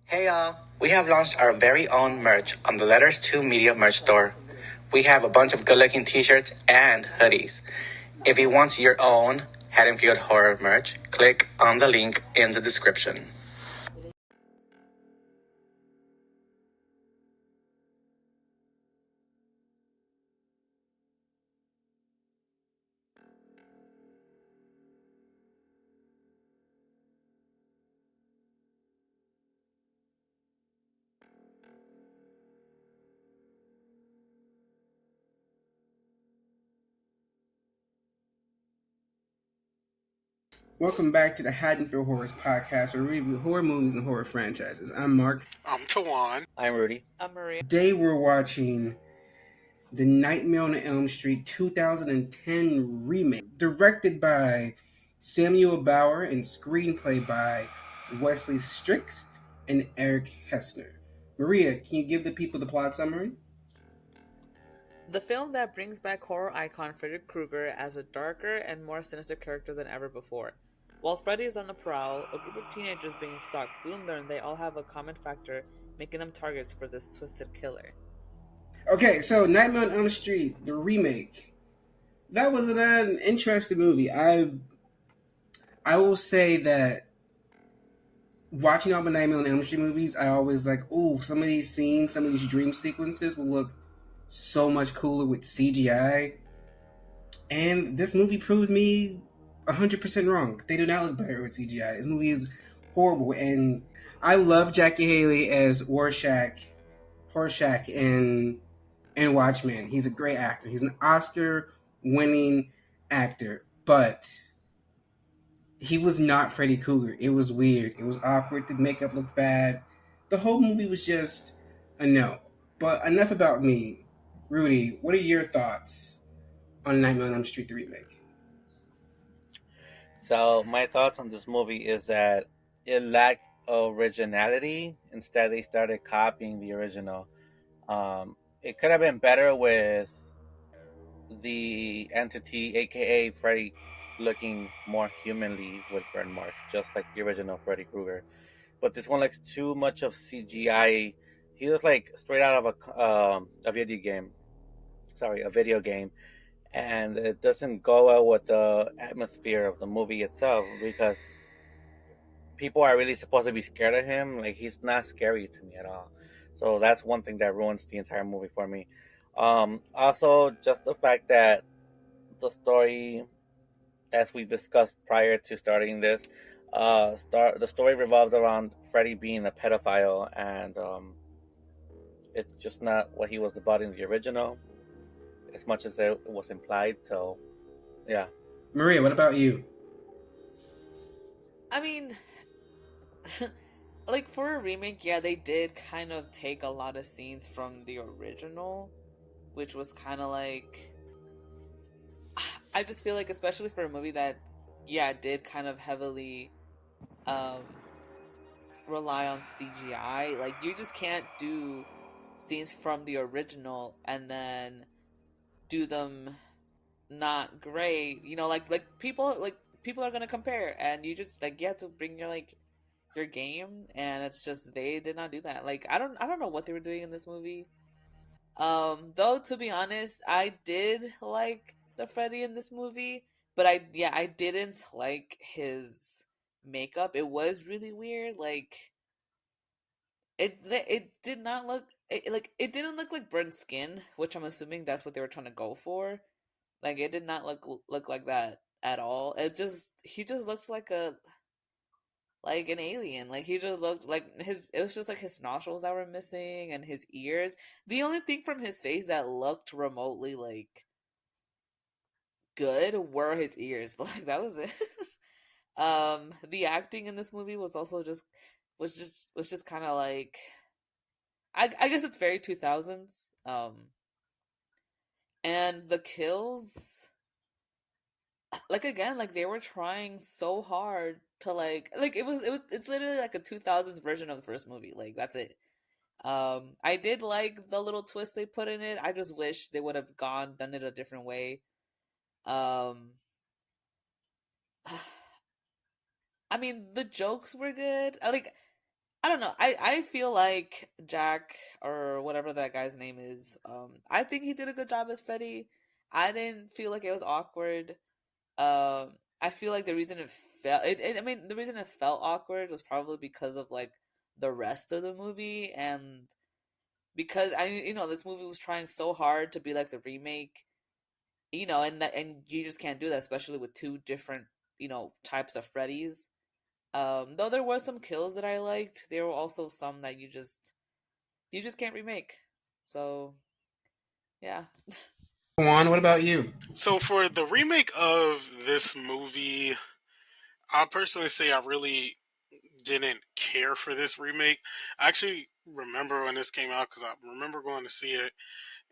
Hey y'all, we have launched our very own merch on the Letters 2 Media merch store. We have a bunch of good looking t shirts and hoodies. If you want your own Haddonfield Horror merch, click on the link in the description. Welcome back to the Haddonfield Horrors podcast, where we review horror movies and horror franchises. I'm Mark. I'm Tawan. I'm Rudy. I'm Maria. Today we're watching The Nightmare on Elm Street 2010 remake, directed by Samuel Bauer and screenplay by Wesley Strix and Eric Hessner. Maria, can you give the people the plot summary? The film that brings back horror icon Freddy Krueger as a darker and more sinister character than ever before. While Freddy is on the prowl, a group of teenagers being stalked soon learn they all have a common factor, making them targets for this twisted killer. Okay, so Nightmare on Elm Street, the remake. That was an interesting movie. I will say that watching all the Nightmare on Elm Street movies, I always like, ooh, some of these scenes, some of these dream sequences will look so much cooler with CGI. And this movie proved me 100% wrong. They do not look better with CGI. This movie is horrible. And I love Jackie Haley as Rorschach in Watchmen. He's a great actor. He's an Oscar-winning actor. But he was not Freddy Krueger. It was weird. It was awkward. The makeup looked bad. The whole movie was just a no. But enough about me. Rudy, what are your thoughts on Nightmare on Elm Street, the remake? So my thoughts on this movie is that it lacked originality. Instead, they started copying the original. It could have been better with the entity, aka Freddy, looking more humanly with burn marks, just like the original Freddy Krueger. But this one looks too much of CGI. He looks like straight out of a video game. Sorry, a video game. And it doesn't go well with the atmosphere of the movie itself because people are really supposed to be scared of him. Like, he's not scary to me at all. So that's one thing that ruins the entire movie for me. Also, just the fact that the story, as we discussed prior to starting this, the story revolves around Freddy being a pedophile, and it's just not what he was about in the original, as much as it was implied. So, yeah. Maria, what about you? I mean, like for a remake, yeah, they did kind of take a lot of scenes from the original, which was kind of like, I just feel like, especially for a movie that, yeah, did kind of heavily rely on CGI, like you just can't do scenes from the original and then do them not great. You know, like people are gonna compare, and you just like you have to bring your game, and it's just they did not do that. Like I don't know what they were doing in this movie. Though to be honest, I did like the Freddy in this movie, but I didn't like his makeup. It was really weird. Like it did not look it didn't look like burnt skin, which I'm assuming that's what they were trying to go for. Like it did not look like that at all. He just looked like an alien. Like he just looked like it was just like his nostrils that were missing and his ears. The only thing from his face that looked remotely like good were his ears, but like that was it. The acting in this movie was also was just kind of like I guess it's very 2000s. And the kills, like again, like they were trying so hard to like it's literally like a 2000s version of the first movie. Like that's it. I did like the little twist they put in it. I just wish they would have done it a different way. Um I mean, the jokes were good. I don't know. I feel like Jack or whatever that guy's name is. I think he did a good job as Freddy. I didn't feel like it was awkward. I feel like the reason it felt I mean the reason it felt awkward was probably because of like the rest of the movie, and because this movie was trying so hard to be like the remake, and you just can't do that, especially with two different types of Freddys. Though there were some kills that I liked, there were also some that you just can't remake. So yeah. Juan, what about you? So for the remake of this movie, I'll personally say I really didn't care for this remake. I actually remember when this came out because I remember going to see it,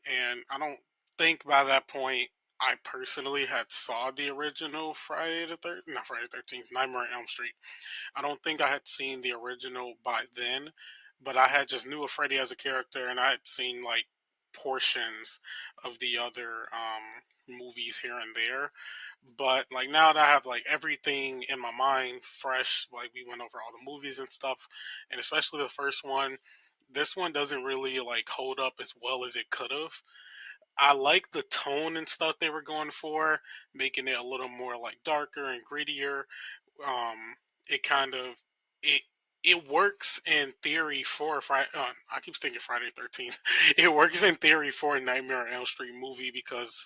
and I don't think by that point I personally had saw the original not Friday the 13th, Nightmare on Elm Street. I don't think I had seen the original by then, but I had just knew of Freddy as a character, and I had seen like portions of the other movies here and there. But like now that I have like everything in my mind fresh, like we went over all the movies and stuff, and especially the first one, this one doesn't really like hold up as well as it could have. I like the tone and stuff they were going for, making it a little more like darker and grittier. It kind of it it works in theory for Friday. I keep thinking Friday 13th. It works in theory for a Nightmare on Elm Street movie because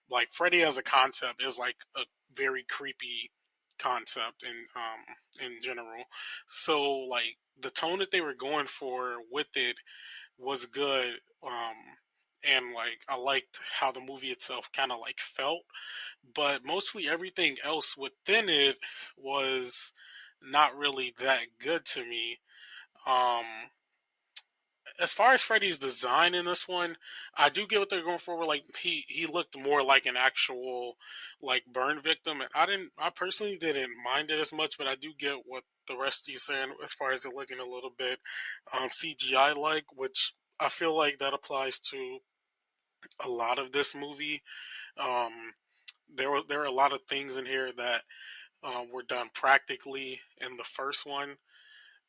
like Freddy as a concept is like a very creepy concept in general. So like the tone that they were going for with it was good. And like I liked how the movie itself kind of like felt, but mostly everything else within it was not really that good to me. Um, as far as Freddy's design in this one, I do get what they're going for. Like he looked more like an actual like burn victim, and I personally didn't mind it as much, but I do get what the rest of you saying as far as it looking a little bit CGI like, which I feel like that applies to a lot of this movie. Um, there were a lot of things in here that were done practically in the first one,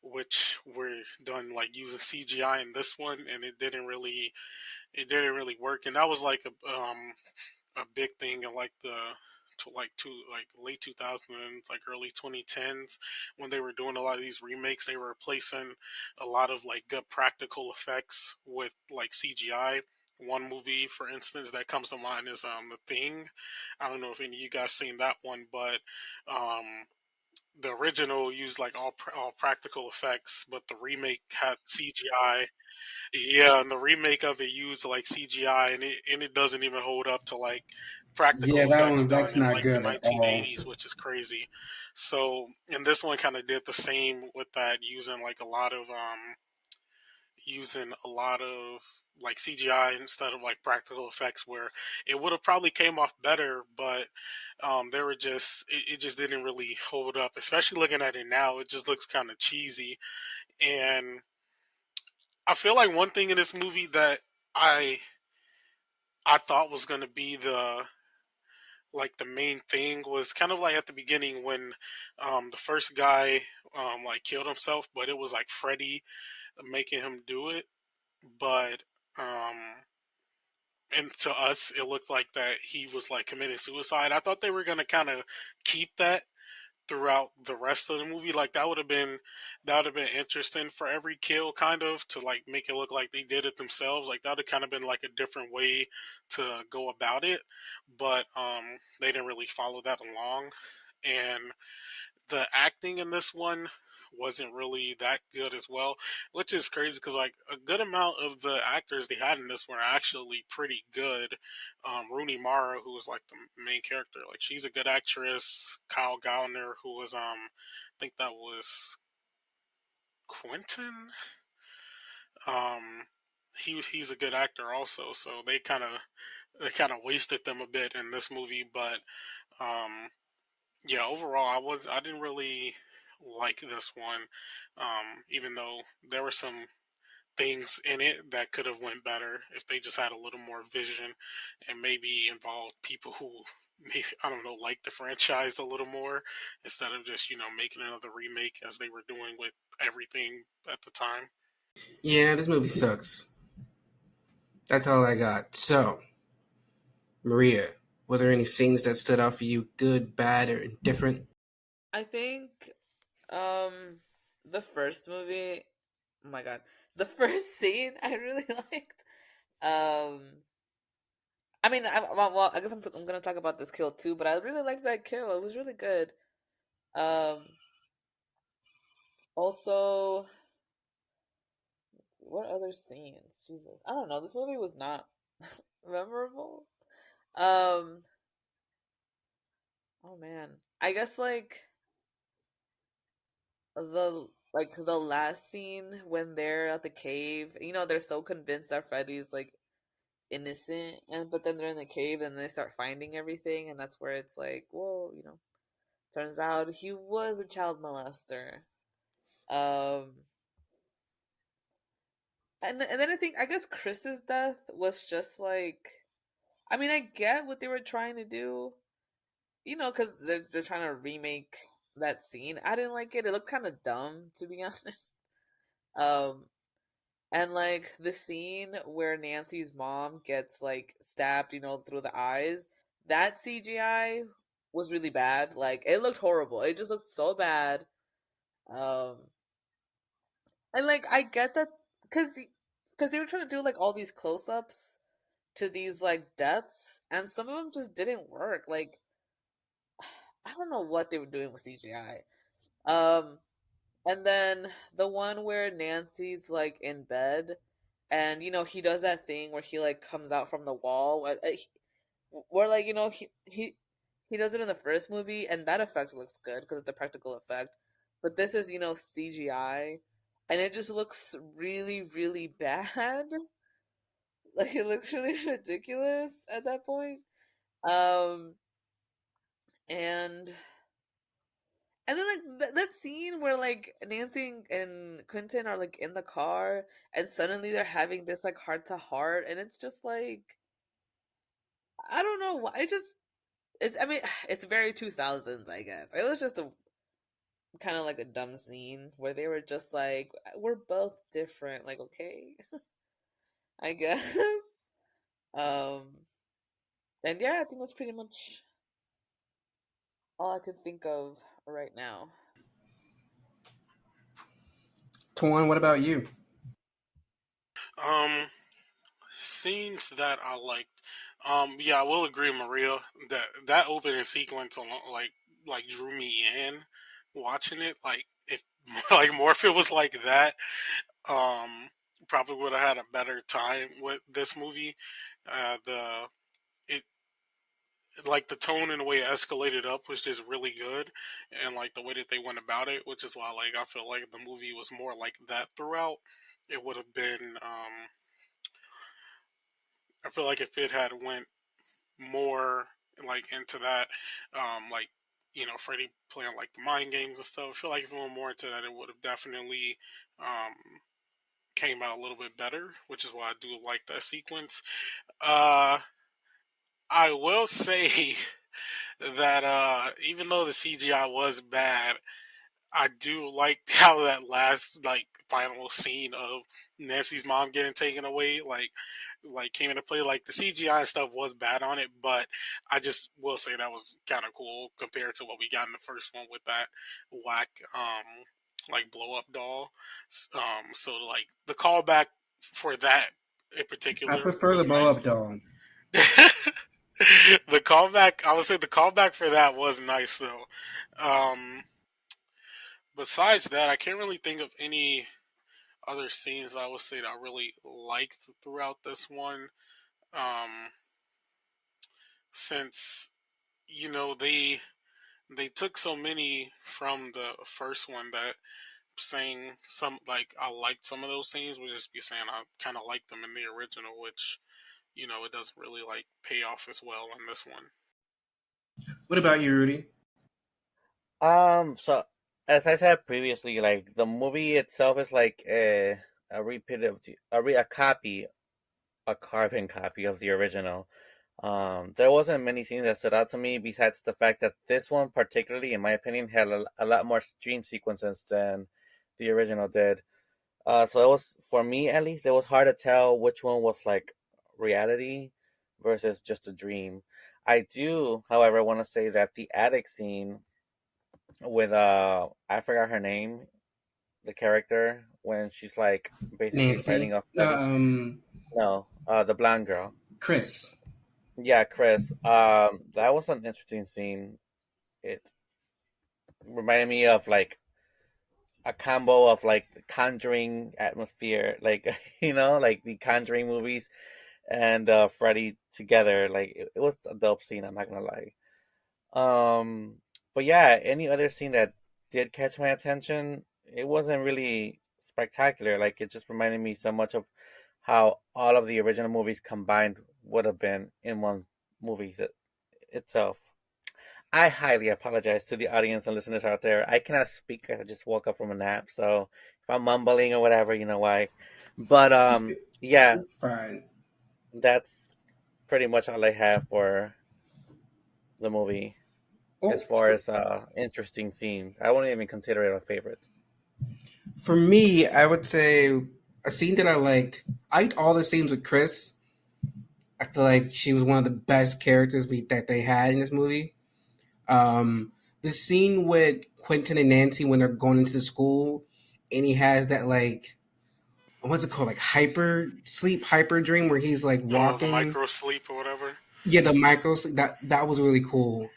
which were done like using CGI in this one, and it didn't really work. And that was like a big thing in like the to like to like late 2000s, like early 2010s, when they were doing a lot of these remakes. They were replacing a lot of like good practical effects with like CGI. One movie, for instance, that comes to mind is The Thing. I don't know if any of you guys seen that one, but um, the original used like all practical effects, but the remake had CGI. Yeah, and the remake of it used like CGI, and it doesn't even hold up to like Yeah, practical that effects one done that's in not like the good at all. 1980s, which is crazy. So, and this one kind of did the same with that, using a lot of like CGI instead of like practical effects, where it would have probably came off better, but they were it just didn't really hold up. Especially looking at it now, it just looks kind of cheesy. And I feel like one thing in this movie that I I thought was gonna be the main thing was kind of like at the beginning when the first guy like killed himself, but it was like Freddy making him do it. But um and to us it looked like that he was like committing suicide. I thought they were gonna kind of keep that throughout the rest of the movie. Like that would have been interesting for every kill, kind of to like make it look like they did it themselves. Like that would have kind of been like a different way to go about it. But they didn't really follow that along. And the acting in this one wasn't really that good as well, which is crazy because like a good amount of the actors they had in this one are actually pretty good. Rooney Mara, who was like the main character, like she's a good actress. Kyle Gallner, who was I think that was Quentin. Um, he's a good actor also. So they kind of wasted them a bit in this movie, but um, yeah, overall, I didn't really like this one, even though there were some things in it that could have went better if they just had a little more vision and maybe involved people who maybe, I don't know, like the franchise a little more instead of just making another remake as they were doing with everything at the time. Yeah, this movie sucks. That's all I got. So, Maria, were there any scenes that stood out for you, good, bad, or indifferent? I think um the first movie, oh my god, the first scene I really liked. Um I mean, well, I guess I'm gonna talk about this kill too, but I really liked that kill. It was really good. Um, Also, what other scenes? Jesus, I don't know. This movie was not memorable. Um, oh man, I guess the last scene when they're at the cave. They're so convinced that Freddy's innocent, and but then they're in the cave and they start finding everything, and that's where it's like, whoa, turns out he was a child molester. Um, and then I guess Chris's death was just I mean, I get what they were trying to do, because they're trying to remake that scene. I didn't like it. It looked kind of dumb, to be honest. Um, and the scene where Nancy's mom gets stabbed, through the eyes, that CGI was really bad. It looked horrible. It just looked so bad. Um, and I get that because they were trying to do all these close-ups to these deaths, and some of them just didn't work. I don't know what they were doing with CGI. And then the one where Nancy's in bed, and he does that thing where he comes out from the wall, where he does it in the first movie, and that effect looks good because it's a practical effect. But this is CGI, and it just looks really really bad. It looks really ridiculous at that point. Um, and and then that scene where Nancy and Quentin are in the car, and suddenly they're having this heart to heart, and it's just I don't know why. It's, I mean, it's very 2000s, I guess. It was just a kind of a dumb scene where they were just we're both different. Okay, I guess. Um, and yeah, I think that's pretty much all I can think of right now. Tuan, what about you? Um, Scenes that I liked. Yeah, I will agree, Maria, that that opening sequence like drew me in watching it. Like if like more if it was like that, um, probably would have had a better time with this movie. The it like the tone and the way it escalated up was just really good, and like the way that they went about it, which is why I feel like the movie was more like that throughout. It would have been. I feel like if it had went more into that, like Freddy playing the mind games and stuff. I feel like if we went more into that, it would have definitely came out a little bit better, which is why I do like that sequence. Uh, I will say that even though the CGI was bad, I do like how that last final scene of Nancy's mom getting taken away came into play. Like the CGI stuff was bad on it, but I just will say that was kind of cool compared to what we got in the first one with that whack blow up doll. So the callback for that in I particular prefer the was blow up nice. doll. The callback, I would say the callback for that was nice though. Um, Besides that, I can't really think of any other scenes I would say that I really liked throughout this one. Um, since they took so many from the first one that saying some I liked some of those scenes would just be saying I kind of liked them in the original, which it doesn't really pay off as well in this one. What about you, Rudy? So as I said previously, the movie itself is a repeat of a copy, a carbon copy of the original. There wasn't many scenes that stood out to me besides the fact that this one, particularly, in my opinion, had a lot more dream sequences than the original did. So it was, for me at least, it was hard to tell which one was like reality versus just a dream. I do, however, want to say that the attic scene with I forgot her name, the character, when she's like basically fighting Nancy. off Freddy. No, the blonde girl. Chris. Yeah, Chris. That was an interesting scene. It reminded me of like a combo of like the Conjuring atmosphere, like like the Conjuring movies and Freddy together. Like it was a dope scene. I'm not gonna lie. Um, but yeah, any other scene that did catch my attention, it wasn't really spectacular. Like it just reminded me so much of how all of the original movies combined would have been in one movie itself. I highly apologize to the audience and listeners out there. I cannot speak. I just woke up from a nap, so if I'm mumbling or whatever, you know why. But yeah, Fine. that's pretty much all I have for the movie Oh, as far as interesting scenes. I wouldn't even consider it a favorite. for me, I would say a scene that I liked. I liked all the scenes with Chris. I feel like she was one of the best characters that they had in this movie. The scene with Quentin and Nancy when they're going into the school, and he has that like what's it called, like hyper dream where he's like Oh, the walking. micro sleep or whatever. Yeah, the micro sleep, that was really cool.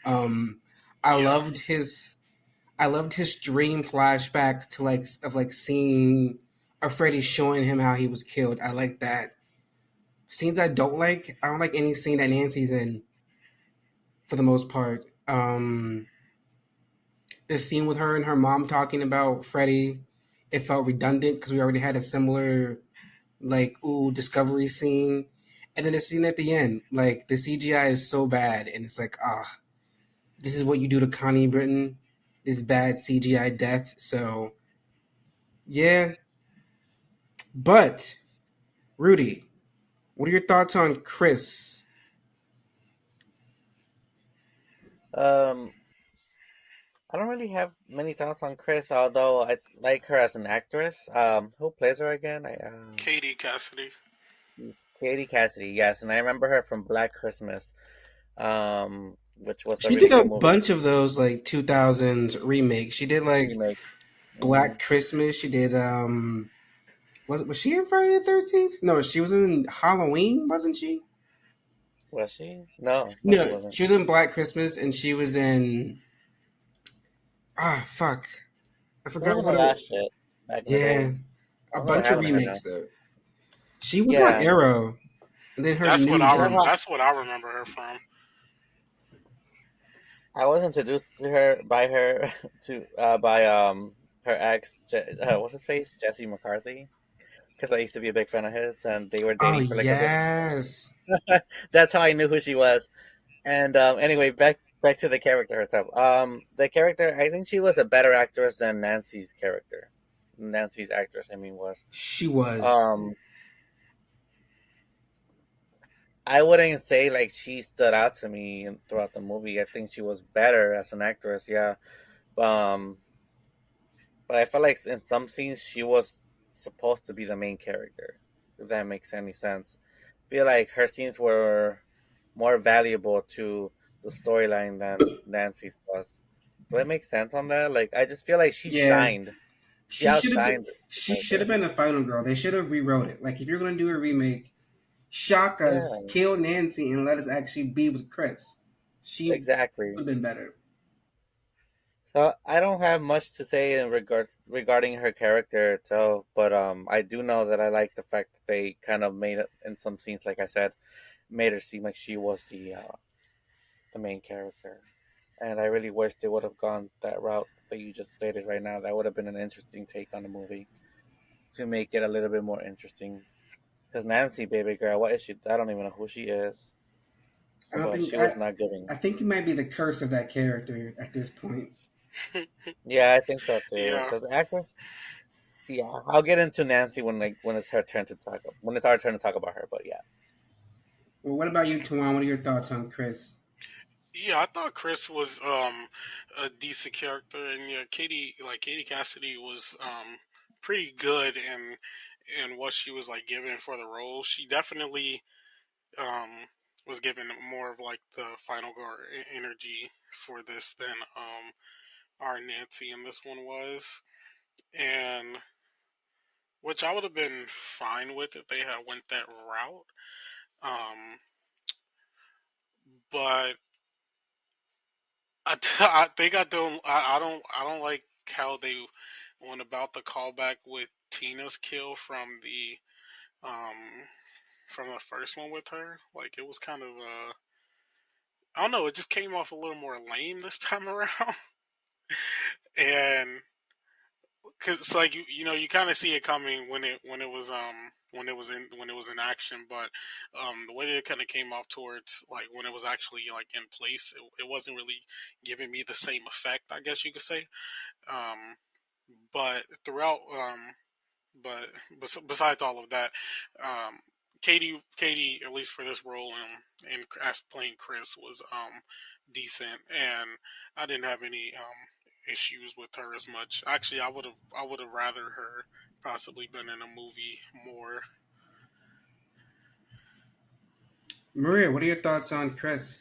I Yeah. loved his I loved his dream flashback to like seeing a Freddy showing him how he was killed. I like that. Scenes I don't like any scene that Nancy's in for the most part. The scene with her and her mom talking about Freddy, it felt redundant because we already had a similar like discovery scene. And then the scene at the end, like the CGI is so bad and it's like, this is what you do to Connie Britton, this bad CGI death. So yeah. But Rudy, what are your thoughts on Chris? Um, I don't really have many thoughts on Chris, although I like her as an actress. Who plays her again? Katie Cassidy. Katie Cassidy, yes, and I remember her from Black Christmas, which was a She really did a good movie. bunch of those like 2000s remakes. She did like Remakes. Hmm. Black Christmas. She did was she in Friday the 13th? No, she was in Halloween, wasn't she? Was she? No, she No, wasn't. she was in Black Christmas and she was in fuck. I She was forgot in what the it was. last shit back in the Yeah, day. I a don't know what bunch of happened to her now. remakes though. She was on Yeah, Arrow, and then her That's what new I you know rem- how That's what I remember her from. I was introduced to her by her to by her ex, what's his face, Jesse McCarthy, because I used to be a big fan of his, and they were Oh dating for like a bit. yes. That's how I knew who she was. And anyway, back to the character herself. The character, I think she was a better actress than Nancy's character. Nancy's actress, I mean, was. She was. Um, I wouldn't say like she stood out to me throughout the movie. I think she was better as an actress, yeah. Um, but I felt like in some scenes she was supposed to be the main character, if that makes any sense. I feel like her scenes were more valuable to the storyline than Nancy's was. Do that make sense on that? Like, I just feel like she Yeah. shined. She outshined the She should have character. been the final girl. They should have rewrote it. Like if you're gonna do a remake, shock us, Yeah, kill Nancy, and let us actually be with Chris. She exactly. would have been better. So I don't have much to say in regarding her character itself, but I do know that I like the fact that they kind of made it in some scenes, like I said, made her seem like she was the main character, and I really wish they would have gone that route that you just stated right now. That would have been an interesting take on the movie to make it a little bit more interesting. Because Nancy, baby girl, what is she? I don't even know who she is, I don't but think she was not giving. I think it might be the curse of that character at this point. Yeah, I think so too. Yeah. Because the actress, yeah, I'll get into Nancy when it's her turn to talk. When it's our turn to talk about her, but yeah. Well, what about you, Tuan? What are your thoughts on Chris? Yeah, I thought Chris was a decent character, and yeah, Katie Cassidy was pretty good in what she was like given for the role. She definitely was given more of like the final girl energy for this than our Nancy in this one was, and which I would have been fine with if they had went that route. Um, but I think I don't like how they went about the callback with Tina's kill um from the first one with her. Like it was kind of I don't know, it just came off a little more lame this time around. And cause it's like you know you kind of see it coming when it was in action, but the way that it kind of came off towards like when it was actually like in place, it wasn't really giving me the same effect, I guess you could say. Um, but throughout, but besides all of that, um, Katie, at least for this role and as playing Chris was decent, and I didn't have any issues with her as much. Actually, I would have rather her possibly been in a movie more. Maria, what are your thoughts on Chris?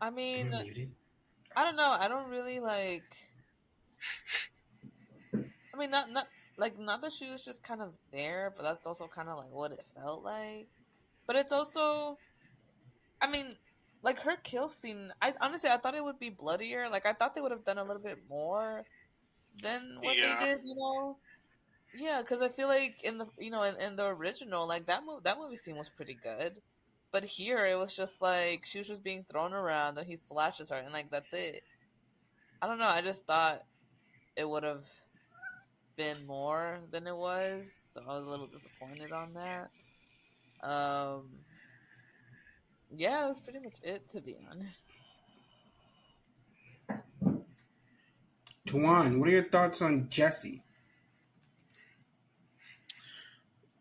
I Am I mean, muted? I don't know. I don't really like. I mean, not that she was just kind of there, but that's also kind of like what it felt like. But it's also, I mean, like her kill scene. I honestly, I thought it would be bloodier. Like I thought they would have done a little bit more than what they Yeah, did. You know? Yeah, because I feel like in the in the original, like that movie scene was pretty good. But here it was just like she was just being thrown around and he slashes her and like that's it. I don't know. I just thought it would have been more than it was, so I was a little disappointed on that. Um, yeah, that's pretty much it, to be honest. Tuan, what are your thoughts on Jesse?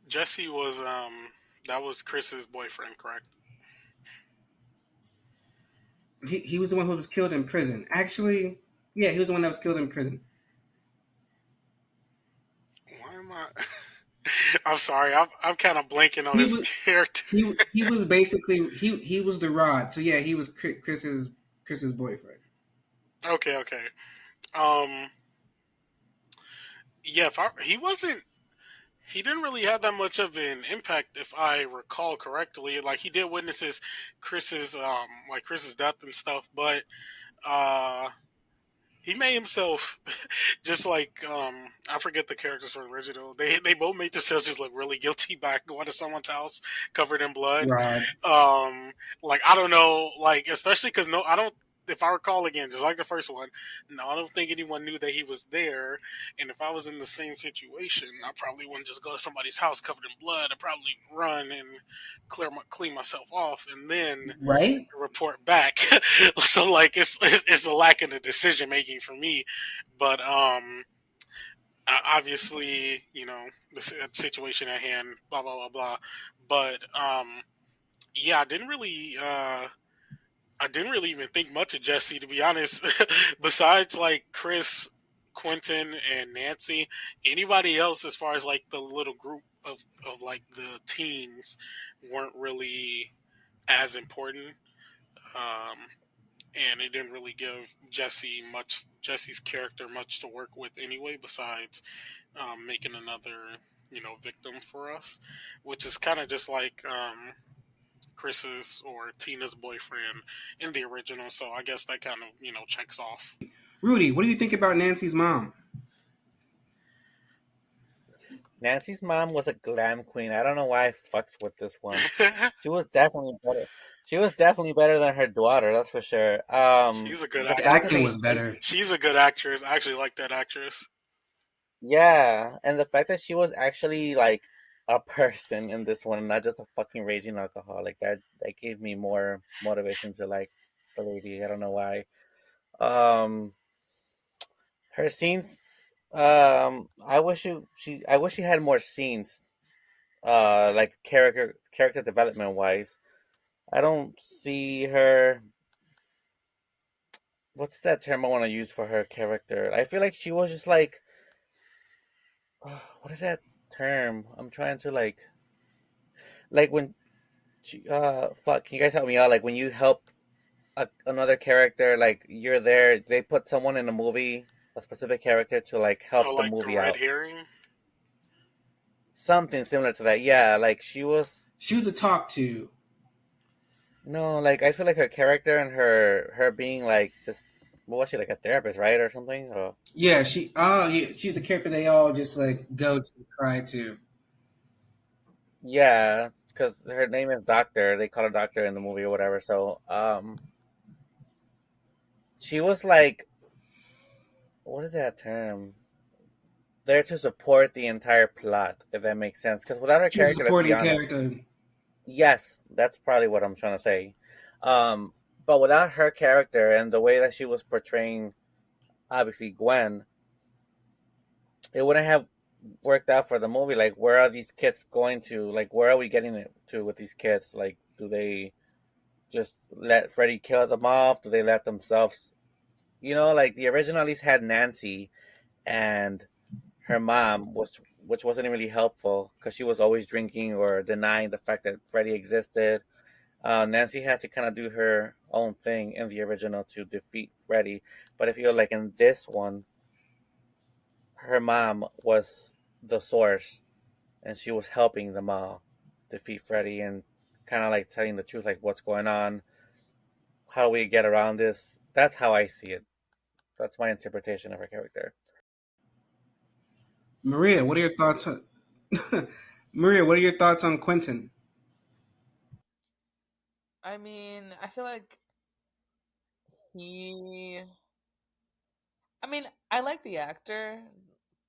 Jesse was that was Chris's boyfriend, correct? He was the one who was killed in prison. Actually, yeah, he was the one that was killed in prison. Why am I? I'm sorry, I'm kind of blanking on He his was character. he was basically he was the rod. So yeah, he was Chris's boyfriend. Okay, okay. Um, yeah, he wasn't. He didn't really have that much of an impact, if I recall correctly. Like he did witness Chris's death and stuff, but uh, he made himself just like I forget the characters from the original. They both made themselves just look really guilty by going to someone's house covered in blood. Rod. Um, like I don't know, like especially because no, I don't. If I recall again, just like the first one, no, I don't think anyone knew that he was there. And if I was in the same situation, I probably wouldn't just go to somebody's house covered in blood. I'd probably run and clean myself off, and then Right? report back. So like it's a lack of the decision making for me. But obviously you know the situation at hand, blah blah blah blah. But yeah, I didn't really even think much of Jesse, to be honest. Besides like Chris, Quentin, and Nancy, anybody else as far as like the little group of like the teens weren't really as important. Um, and it didn't really give Jesse's character much to work with anyway, besides making another victim for us, which is kind of just like Chris's or Tina's boyfriend in the original. So I guess that kind of checks off. Rudy, what do you think about Nancy's mom? Nancy's mom was a glam queen. I don't know why I fucks with this one. She was definitely better. She was definitely better than her daughter, that's for sure. She's a good The The fact that acting actress. was better. She's a good actress. I actually like that actress. yeah, and the fact that she was actually like a person in this one, not just a fucking raging alcoholic, that gave me more motivation to like the lady. I don't know why. Um, her scenes. I wish she had more scenes. like character development wise. I don't see her. What's that term I want to use for her character? I feel like she was just like, what is that term? I'm trying to like when fuck. Can you guys help me out? Like when you help another character, like you're there. They put someone in a movie, a specific character, to like Oh, help the like a movie red out. herring. Something similar to that. Yeah, like she was. She was a talk to. No, like I feel like her character and her being like this. What was she, like a therapist, right, or something? Yeah, she. Oh, yeah, she's the character they all just like go to cry to. Yeah, because her name is Doctor. They call her Doctor in the movie or whatever. So, she was like, what is that term? There to support the entire plot, if that makes sense. Because without her She was a character, let's be supporting honest. character. Yes, that's probably what I'm trying to say. But without her character and the way that she was portraying, obviously Gwen, it wouldn't have worked out for the movie. Like, where are these kids going to? Like, where are we getting it to with these kids? Like, do they just let Freddy kill them off? Do they let themselves? Like the original at least had Nancy and her mom, which wasn't really helpful because she was always drinking or denying the fact that Freddy existed. Nancy had to kind of do her own thing in the original to defeat Freddy, but I feel like in this one, her mom was the source, and she was helping them all defeat Freddy and kind of like telling the truth, like what's going on, how do we get around this. That's how I see it. That's my interpretation of her character. Maria, what are your thoughts on Maria? What are your thoughts on Quentin? I mean, I feel like he. I mean, I like the actor,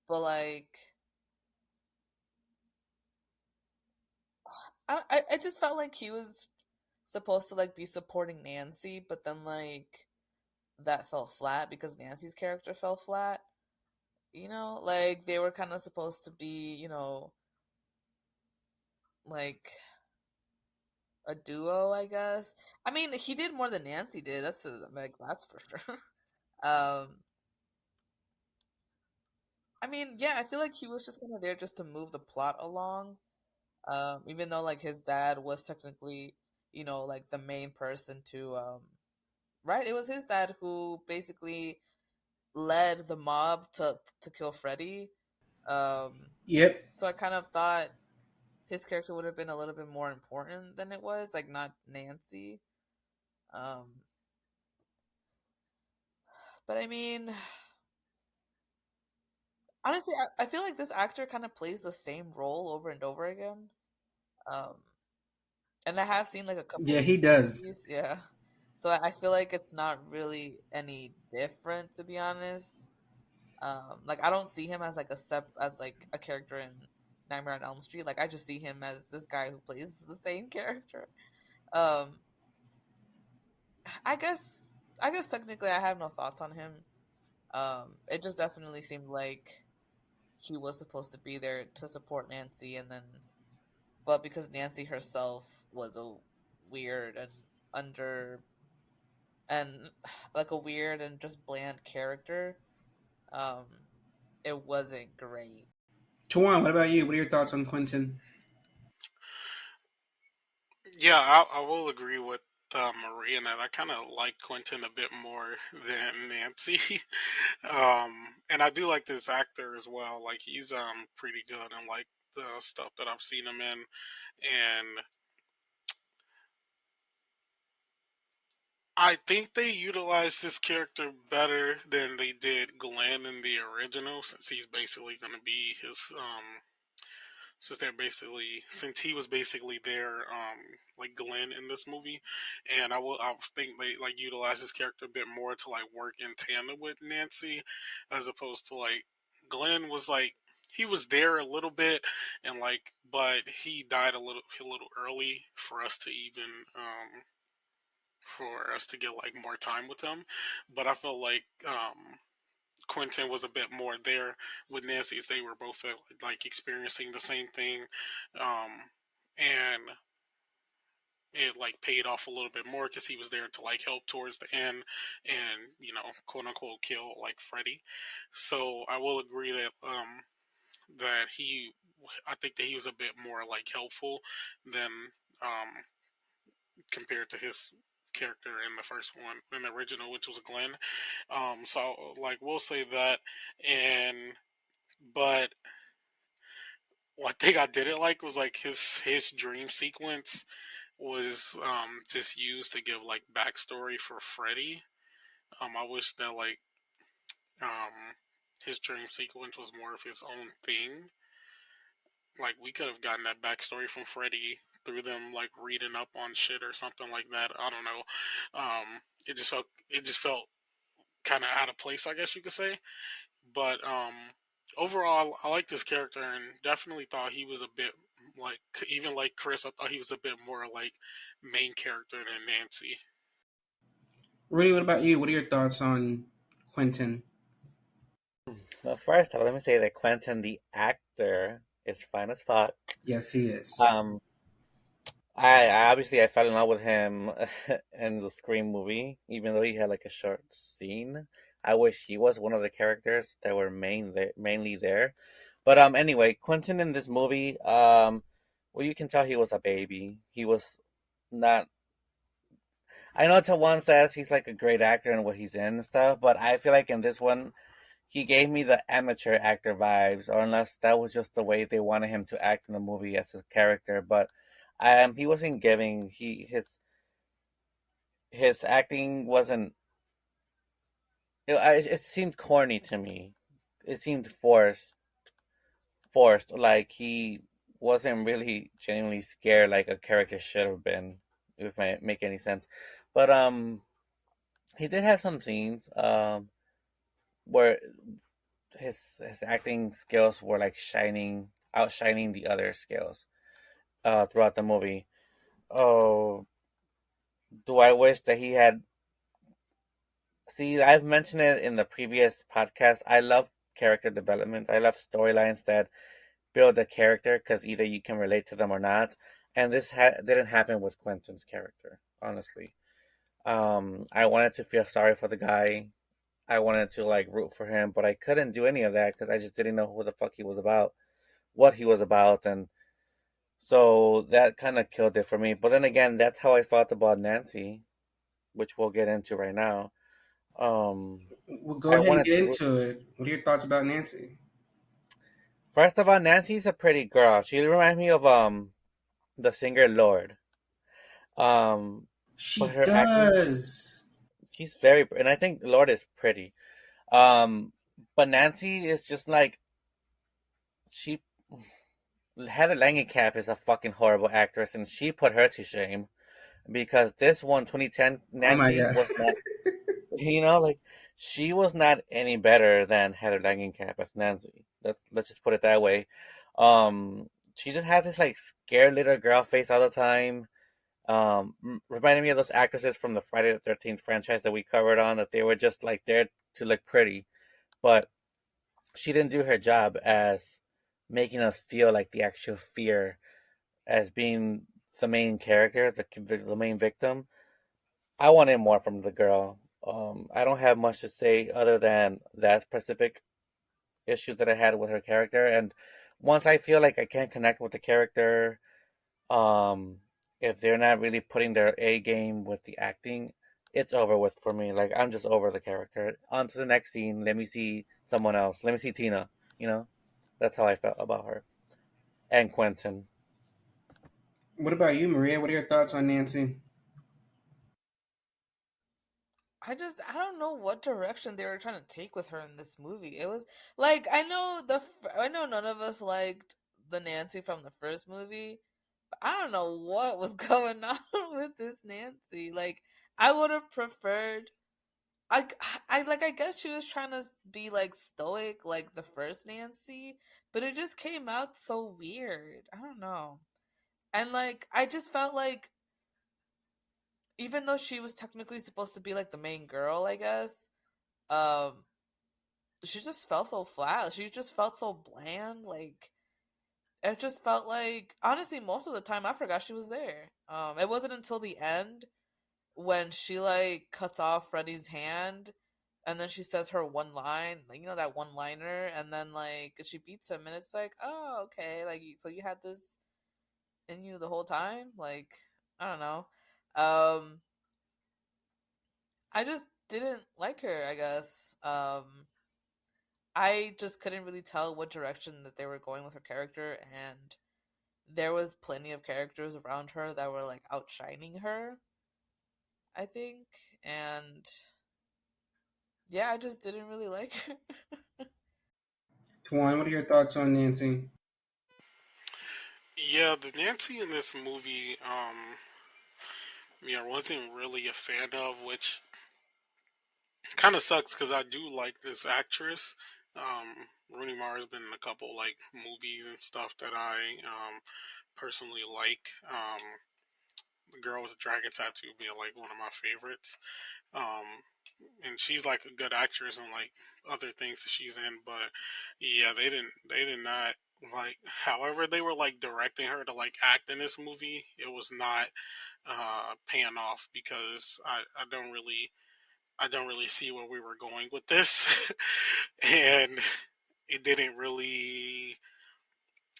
but like, I just felt like he was supposed to like be supporting Nancy, but then like that fell flat because Nancy's character fell flat. Like they were kind of supposed to be, like a duo, I guess. I mean, he did more than Nancy did. That's for sure. um, I mean, yeah, I feel like he was just kind of there just to move the plot along. Even though like his dad was technically, like the main person to, right? It was his dad who basically led the mob to kill Freddy. Um, Yep. so I kind of thought his character would have been a little bit more important than it was, like not Nancy. Um, but I mean, honestly, I feel like this actor kind of plays the same role over and over again. Um, and I have seen like a couple Yeah, of he his does. movies, yeah. So I feel like it's not really any different, to be honest. Like I don't see him as like as like a character in Nightmare on Elm Street. Like I just see him as this guy who plays the same character. Um, I guess I guess technically I have no thoughts on him. It just definitely seemed like he was supposed to be there to support Nancy, and then but because Nancy herself was a weird and under and like a weird and just bland character, um, it wasn't great. Tawan, what about you? What are your thoughts on Quentin? Yeah, I will agree with Marie in that I kind of like Quentin a bit more than Nancy. And I do like this actor as well. Like he's pretty good in like the stuff that I've seen him in, and I think they utilized this character better than they did Glenn in the original, since he's basically going to be his since he was basically their like Glenn in this movie, and I think they like utilize his character a bit more to like work in tandem with Nancy, as opposed to like Glenn was like he was there a little bit and like but he died a little early for us to even for us to get like more time with him, but I felt like Quentin was a bit more there with Nancy, as they were both like experiencing the same thing, and it like paid off a little bit more because he was there to like help towards the end, and quote unquote kill like Freddy. So I will agree that that he, I think that he was a bit more like helpful than um compared to his character in the first one, in the original, which was Glenn. So like we'll say that, and but one thing I didn't like was like his dream sequence was just used to give like backstory for Freddy. I wish that like um his dream sequence was more of his own thing. Like we could have gotten that backstory from Freddy through them like reading up on shit or something like that. I don't know. It just felt kind of out of place, I guess you could say. But overall, I like this character and definitely thought he was a bit like, even like Chris, I thought he was a bit more like main character than Nancy. Rudy, what about you? What are your thoughts on Quentin? Well, first off, let me say that Quentin, the actor, is fine as fuck. Yes, he is. Um, I obviously I fell in love with him in the Scream movie, even though he had like a short scene. I wish he was one of the characters that were mainly there. But anyway, Quentin in this movie, well, you can tell he was a baby. He was not. I know Tawan says he's like a great actor in what he's in and stuff, but I feel like in this one, he gave me the amateur actor vibes, or unless that was just the way they wanted him to act in the movie as a character. But he wasn't giving. His acting wasn't. It seemed corny to me. It seemed forced. Like he wasn't really genuinely scared, like a character should have been, if I make any sense. But he did have some scenes where his acting skills were like outshining the other skills throughout the movie. Oh, do I wish that he had? See, I've mentioned it in the previous podcast. I love character development. I love storylines that build a character because either you can relate to them or not. And this didn't happen with Quentin's character, honestly. I wanted to feel sorry for the guy. I wanted to like root for him, but I couldn't do any of that because I just didn't know who the fuck he was about, what he was about, and so that kind of killed it for me. But then again, that's how I felt about Nancy, which we'll get into right now. Um, Well, go I ahead and wanted get to root. into it. What are your thoughts about Nancy? First of all, Nancy's a pretty girl. She reminds me of the singer Lord. Um, but She her acting, does. she's very, and I think Lord is pretty. Um, but Nancy is just like she. Heather Langenkamp is a fucking horrible actress, and she put her to shame because this one, 2010 Oh my Nancy god. was not. Like she was not any better than Heather Langenkamp as Nancy. Let's just put it that way. She just has this like scared little girl face all the time. Reminding me of those actresses from the Friday the 13th franchise that we covered on, that they were just like there to look pretty, but she didn't do her job as making us feel like the actual fear as being the main character, the main victim. I wanted more from the girl. I don't have much to say other than that specific issue that I had with her character. And once I feel like I can't connect with the character, um, if they're not really putting their A game with the acting, it's over with for me. Like I'm just over the character. On to the next scene. Let me see someone else. Let me see Tina. You know, that's how I felt about her and Quentin. What about you, Maria? What are your thoughts on Nancy? I don't know what direction they were trying to take with her in this movie. It was like I know none of us liked the Nancy from the first movie. But I don't know what was going on with this Nancy. Like I would have preferred. I, I guess she was trying to be like stoic like the first Nancy, but it just came out so weird. I don't know. And like I just felt like even though she was technically supposed to be like the main girl, I guess, um she just felt so flat. She just felt so bland. Like it just felt like honestly most of the time I forgot she was there. It wasn't until the end when she like cuts off Freddy's hand and then she says her one line, like you know that one liner, and then like she beats him, and it's like, oh okay, like so you had this in you the whole time, like I don't know. Um, I just didn't like her. I guess. I just couldn't really tell what direction that they were going with her character, and there was plenty of characters around her that were like outshining her, I think, and yeah, I just didn't really like her. Twan, what are your thoughts on Nancy? Yeah, the Nancy in this movie, yeah, wasn't really a fan of, which kind of sucks because I do like this actress. Rooney Mara's been in a couple like movies and stuff that I personally like. The Girl with the Dragon Tattoo being like one of my favorites. Um, and she's like a good actress and like other things that she's in, but yeah, they did not like. However, they were like directing her to like act in this movie. It was not paying off because I don't really see where we were going with this, and it didn't really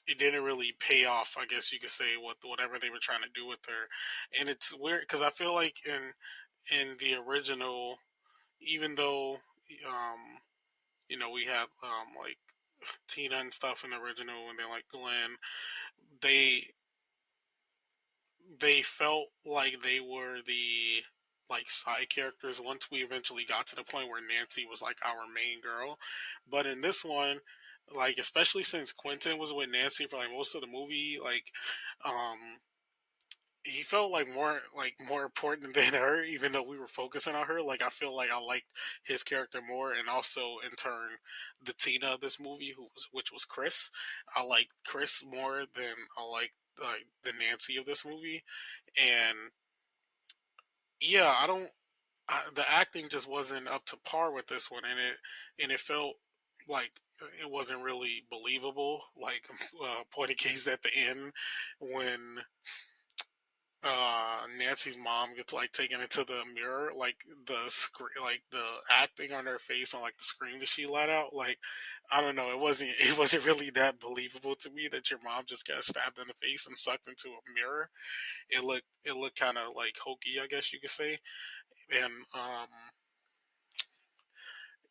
it didn't really pay off. I guess you could say with whatever they were trying to do with her, and it's weird because I feel like in the original, even though um we had like Tina and stuff in the original, and then like Glenn, they they felt like they were the like side characters once we eventually got to the point where Nancy was like our main girl. But in this one, like especially since Quentin was with Nancy for like most of the movie, like um he felt like more important than her, even though we were focusing on her. Like I feel like I liked his character more, and also in turn, the Tina of this movie, which was Chris. I like Chris more than I like the Nancy of this movie, and yeah, I don't. The acting just wasn't up to par with this one, and it felt like it wasn't really believable. Like point of case at the end when Nancy's mom gets like taken into the mirror, like like the acting on her face on like the scream that she let out, like I don't know, it wasn't really that believable to me that your mom just got stabbed in the face and sucked into a mirror. It looked kind of like hokey, I guess you could say, and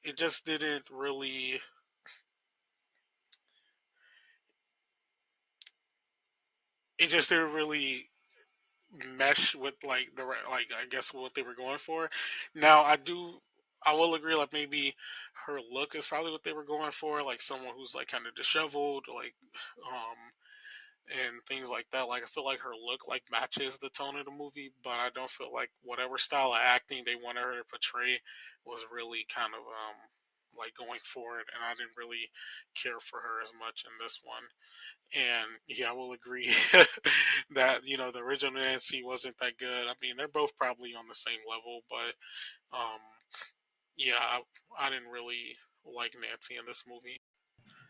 it just didn't really. It just didn't really mesh with like like I guess what they were going for. Now I will agree like maybe her look is probably what they were going for, like someone who's like kind of disheveled, like um and things like that. Like I feel like her look like matches the tone of the movie, but I don't feel like whatever style of acting they wanted her to portray was really kind of like going for it, and I didn't really care for her as much in this one. And yeah, I will agree that the original Nancy wasn't that good. I mean, they're both probably on the same level, but um, yeah, I didn't really like Nancy in this movie.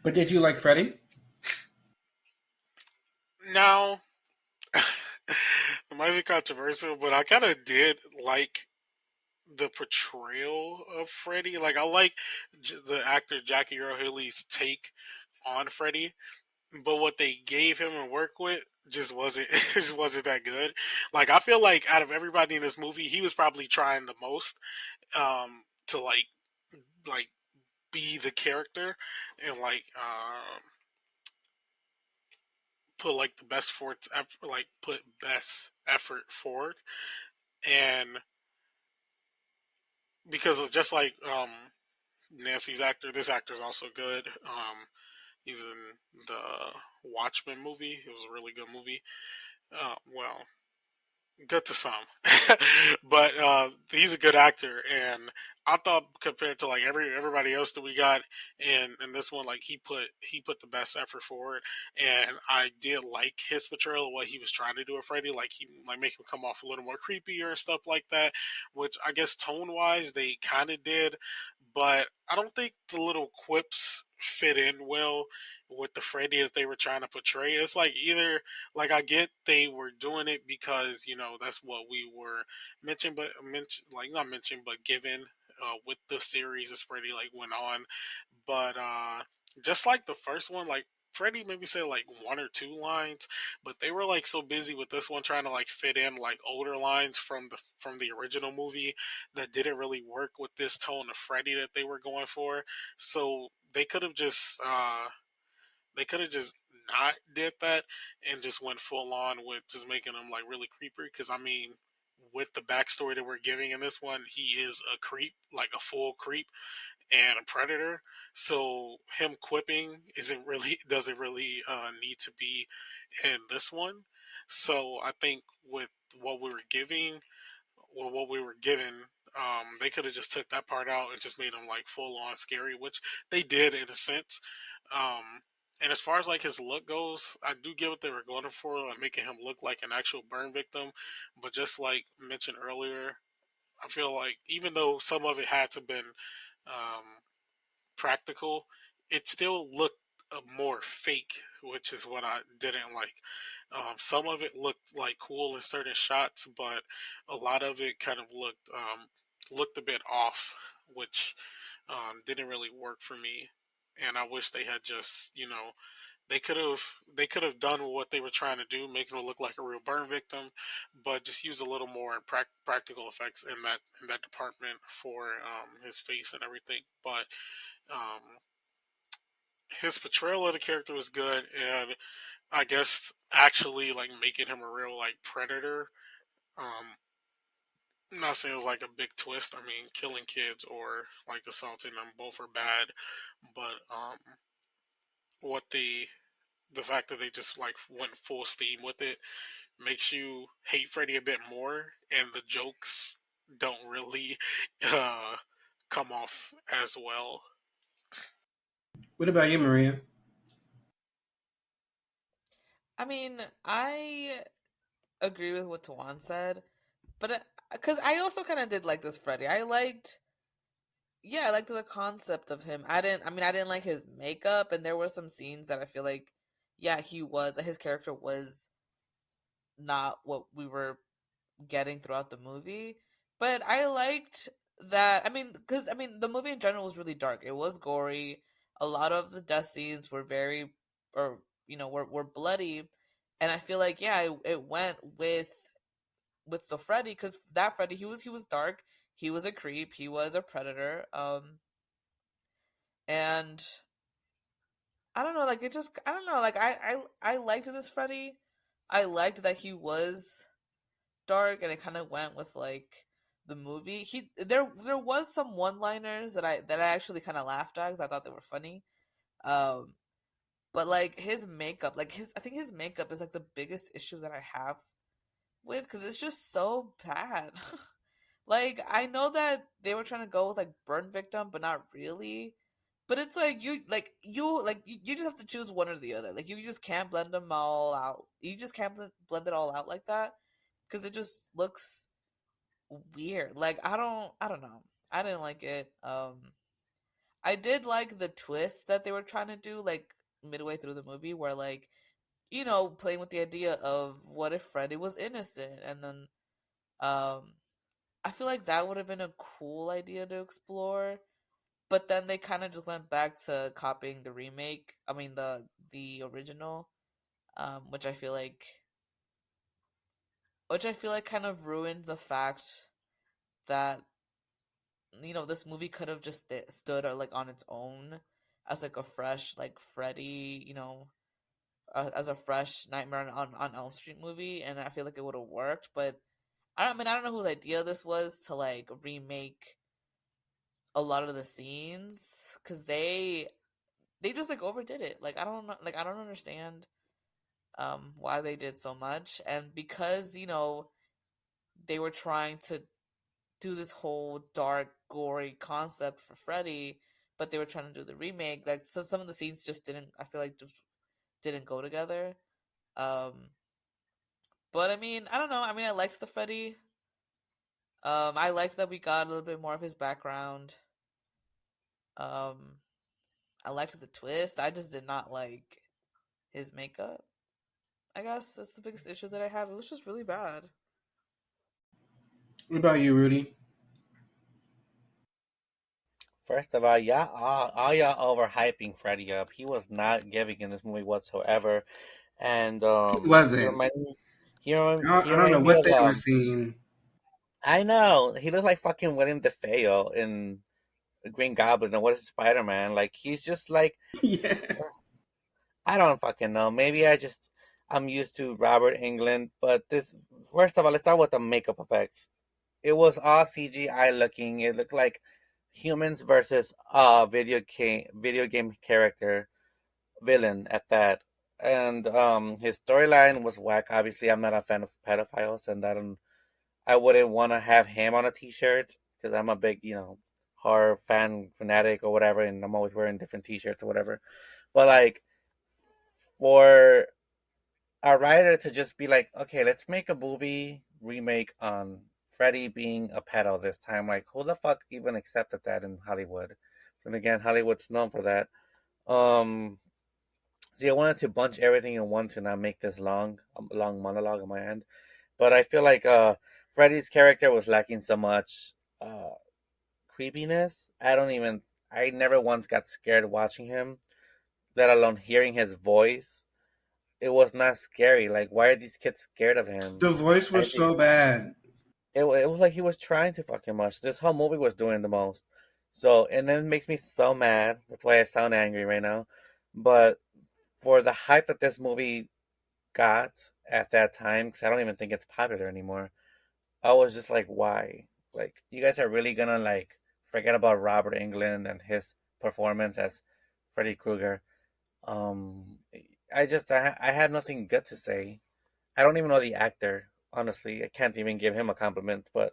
But did you like Freddy? Now, it might be controversial, but I kind of did like the portrayal of Freddy. Like, I like the actor Jackie Earl Haley's take on Freddy, but what they gave him and work with just wasn't just wasn't that good. Like I feel like out of everybody in this movie, he was probably trying the most to like be the character and like put like the best forth like put best effort forward, and because of just like Nancy's actor, this actor is also good. He's in the Watchmen movie. It was a really good movie. Well, good to some, but he's a good actor, and I thought compared to like everybody else that we got in this one, like he put the best effort forward, and I did like his portrayal of what he was trying to do with Freddy, like he like make him come off a little more creepier and stuff like that, which I guess tone wise they kind of did, but I don't think the little quips fit in well with the Freddy that they were trying to portray. It's like either like I get they were doing it because that's what we were like not mentioned but given with the series as Freddy like went on, but just like the first one, like Freddie maybe said like one or two lines, but they were like so busy with this one trying to like fit in like older lines from the original movie that didn't really work with this tone of Freddy that they were going for. So they could have just not did that and just went full on with just making him like really creepy. Because I mean, with the backstory that we're giving in this one, he is a creep, like a full creep and a predator. So him quipping isn't really doesn't really need to be in this one. So I think with what we were giving or what we were given, they could have just took that part out and just made him like full on scary, which they did in a sense. And as far as like his look goes, I do get what they were going for, like making him look like an actual burn victim. But just like mentioned earlier, I feel like even though some of it had to been um, practical, it still looked more fake, which is what I didn't like. Some of it looked like cool in certain shots, but a lot of it kind of looked a bit off, which didn't really work for me. And I wish they had just they could have done what they were trying to do, making him look like a real burn victim, but just use a little more practical effects in that department for his face and everything. But um, his portrayal of the character was good, and I guess actually like making him a real like predator. Um, I'm not saying it was like a big twist. I mean, killing kids or like assaulting them both are bad, but what the fact that they just like went full steam with it makes you hate Freddy a bit more, and the jokes don't really uh, come off as well. What about you, Maria? I mean, I agree with what Tawan said, but because I also kind of did like this Freddy. I liked the concept of him. I didn't like his makeup, and there were some scenes that I feel like, yeah, his character was not what we were getting throughout the movie. But I liked that. I mean, the movie in general was really dark. It was gory. A lot of the death scenes were or were bloody, and I feel like it went with the Freddy because that Freddy he was dark. He was a creep. He was a predator. And I don't know, like it just I don't know, like I liked this Freddy. I liked that he was dark and it kind of went with like the movie. There was some one-liners that I actually kind of laughed at because I thought they were funny. Um, but like his makeup, I think his makeup is like the biggest issue that I have with because it's just so bad. Like I know that they were trying to go with like burn victim, but not really. But it's like you just have to choose one or the other. Like you just can't blend them all out. You just can't blend it all out like that because it just looks weird. Like I don't know. I didn't like it. I did like the twist that they were trying to do like midway through the movie where like playing with the idea of what if Freddy was innocent and then um I feel like that would have been a cool idea to explore, but then they kind of just went back to copying the remake. I mean the original, which I feel like kind of ruined the fact that this movie could have just stood like on its own as like a fresh like Freddy, as a fresh Nightmare on Elm Street movie, and I feel like it would have worked. But I don't know whose idea this was to like remake a lot of the scenes because they just like overdid it. Like I don't know, like I don't understand why they did so much, and because they were trying to do this whole dark gory concept for Freddy, but they were trying to do the remake. Like so some of the scenes just didn't. I feel like just didn't go together. Um, but I mean, I don't know. I mean, I liked the Freddy. I liked that we got a little bit more of his background. Um, I liked the twist. I just did not like his makeup. I guess that's the biggest issue that I have. It was just really bad. What about you, Rudy? First of all, all y'all overhyping Freddy up. He was not giving in this movie whatsoever, and He he wasn't. reminded me, he I don't know reminded me what of they were seeing. I know he looked like fucking William DeFeo in Green Goblin and what is Spider Man? Like he's just like Yeah. I don't fucking know. Maybe I'm used to Robert England, but this first of all, let's start with the makeup effects. It was all CGI looking. It looked like humans versus video game character villain at that. And his storyline was whack. Obviously, I'm not a fan of pedophiles, and I wouldn't want to have him on a T-shirt because I'm a big horror fan fanatic or whatever, and I'm always wearing different T-shirts or whatever. But like for a writer to just be like, okay, let's make a movie remake on Freddy being a pedo this time. Like, who the fuck even accepted that in Hollywood? And again, Hollywood's known for that. See, I wanted to bunch everything in one to not make this a long monologue on my end. But I feel like Freddy's character was lacking so much creepiness. I never once got scared watching him, let alone hearing his voice. It was not scary. Like, why are these kids scared of him? The voice I was think so bad. it was like he was trying too fucking much. This whole movie was doing the most. So, and then it makes me so mad. That's why I sound angry right now. But for the hype that this movie got at that time, because I don't even think it's popular anymore, I was just like, why? Like, you guys are really gonna like forget about Robert Englund and his performance as Freddy Krueger. Um, I have nothing good to say. I don't even know the actor. Honestly, I can't even give him a compliment. But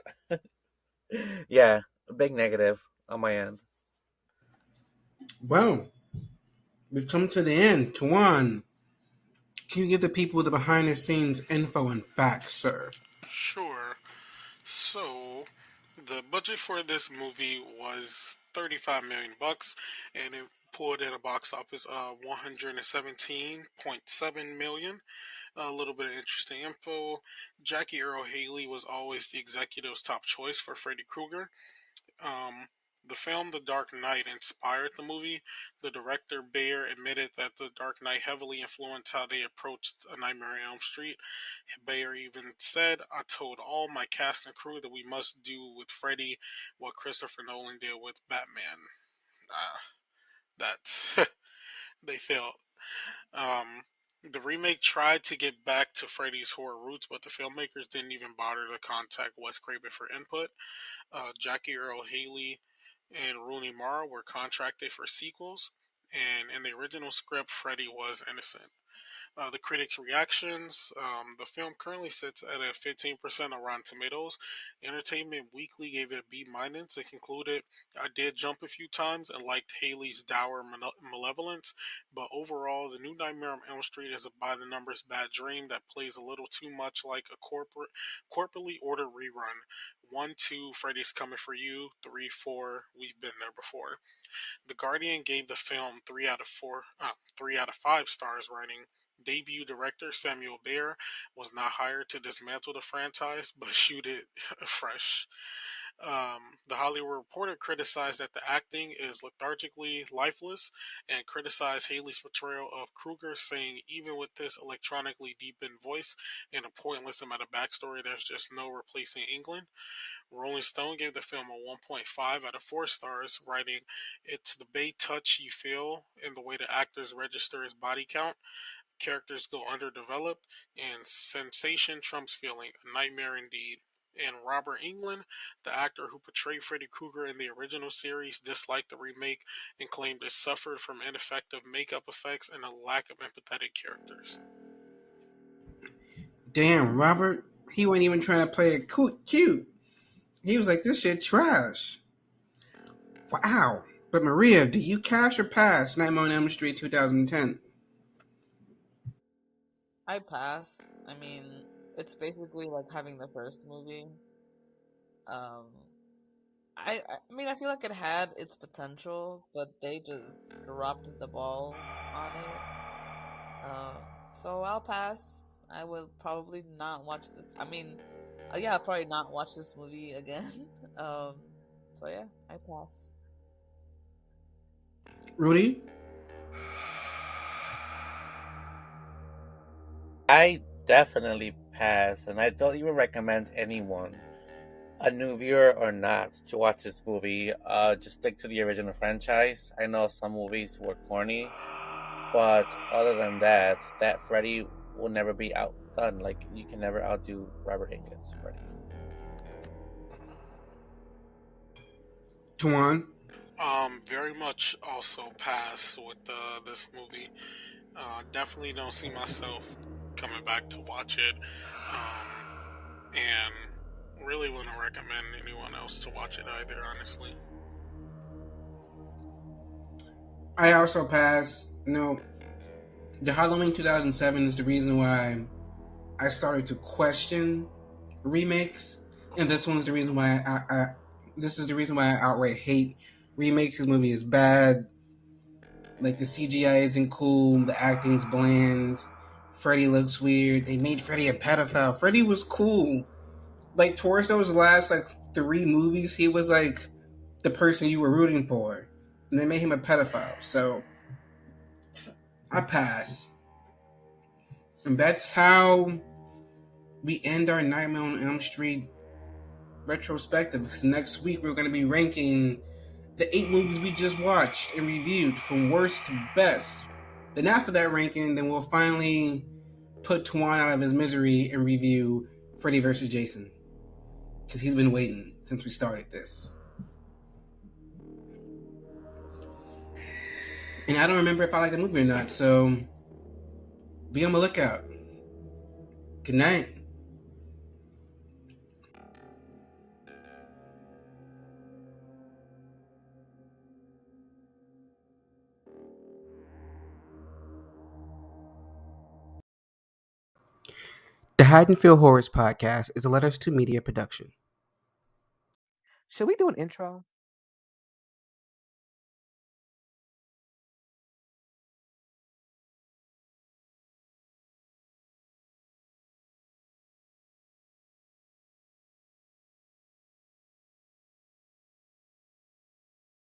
yeah, a big negative on my end. Well, we've come to the end. Tuan, can you give the people the behind the scenes info and facts, sir? Sure. So, the budget for this movie was 35 million bucks, and it pulled at a box office of 117.7 million. A little bit of interesting info. Jackie Earl Haley was always the executive's top choice for Freddy Krueger. Um, the film The Dark Knight inspired the movie. The director Bayer admitted that The Dark Knight heavily influenced how they approached A Nightmare on Elm Street. Bayer even said, "I told all my cast and crew that we must do with Freddy what Christopher Nolan did with Batman." That they failed. Um, the remake tried to get back to Freddy's horror roots, but the filmmakers didn't even bother to contact Wes Craven for input. Jackie Earl Haley and Rooney Mara were contracted for sequels, and in the original script, Freddy was innocent. The critics' reactions. The film currently sits at a 15% on Rotten Tomatoes. Entertainment Weekly gave it a B minus. It concluded, "I did jump a few times and liked Haley's dour malevolence, but overall, the new Nightmare on Elm Street is a by-the-numbers bad dream that plays a little too much like a corporately ordered rerun. 1, 2, Freddy's Coming for You. 3, 4, We've Been There Before." The Guardian gave the film 3 out of 5 stars, writing, "Debut director Samuel Bayer was not hired to dismantle the franchise, but shoot it fresh." The Hollywood Reporter criticized that the acting is lethargically lifeless and criticized Haley's portrayal of Krueger, saying, "Even with this electronically deepened voice and a pointless amount of backstory, there's just no replacing England." Rolling Stone gave the film a 1.5 out of 4 stars, writing, "It's the Bay touch you feel in the way the actors register his body count. Characters go underdeveloped, and sensation trumps feeling. A nightmare indeed." And Robert Englund, the actor who portrayed Freddy Krueger in the original series, disliked the remake and claimed it suffered from ineffective makeup effects and a lack of empathetic characters. Damn, Robert, he wasn't even trying to play it cute. He was like, this shit trash. Wow. But Maria, do you cash or pass Nightmare on Elm Street 2010? I pass. I mean, it's basically like having the first movie. Um, I mean, I feel like it had its potential, but they just dropped the ball on it. So I'll pass. I will probably not watch this. I mean, yeah, I'll probably not watch this movie again. Um, so yeah, I pass. Rudy? I definitely pass, and I don't even recommend anyone, a new viewer or not, to watch this movie. Just stick to the original franchise. I know some movies were corny, but other than that, that Freddy will never be outdone. Like, you can never outdo Robert Englund's Freddy. Tuan? Very much also pass with this movie. Definitely don't see myself coming back to watch it. And really wouldn't recommend anyone else to watch it either, honestly. I also pass. The Halloween 2007 is the reason why I started to question remakes, and this one's the reason why this is the reason why I outright hate remakes. This movie is bad. Like, the CGI isn't cool, the acting's bland, Freddy looks weird. They made Freddy a pedophile. Freddy was cool. Like, towards those last like 3 movies, he was like the person you were rooting for, and they made him a pedophile. So I pass. And that's how we end our Nightmare on Elm Street retrospective. Because next week we're going to be ranking the 8 movies we just watched and reviewed from worst to best. Then after that ranking, then we'll finally put Tuan out of his misery and review Freddy vs. Jason. Because he's been waiting since we started this. And I don't remember if I like the movie or not, so be on the lookout. Good night. The Haddonfield Horrors podcast is a Letters to Media production. Should we do an intro?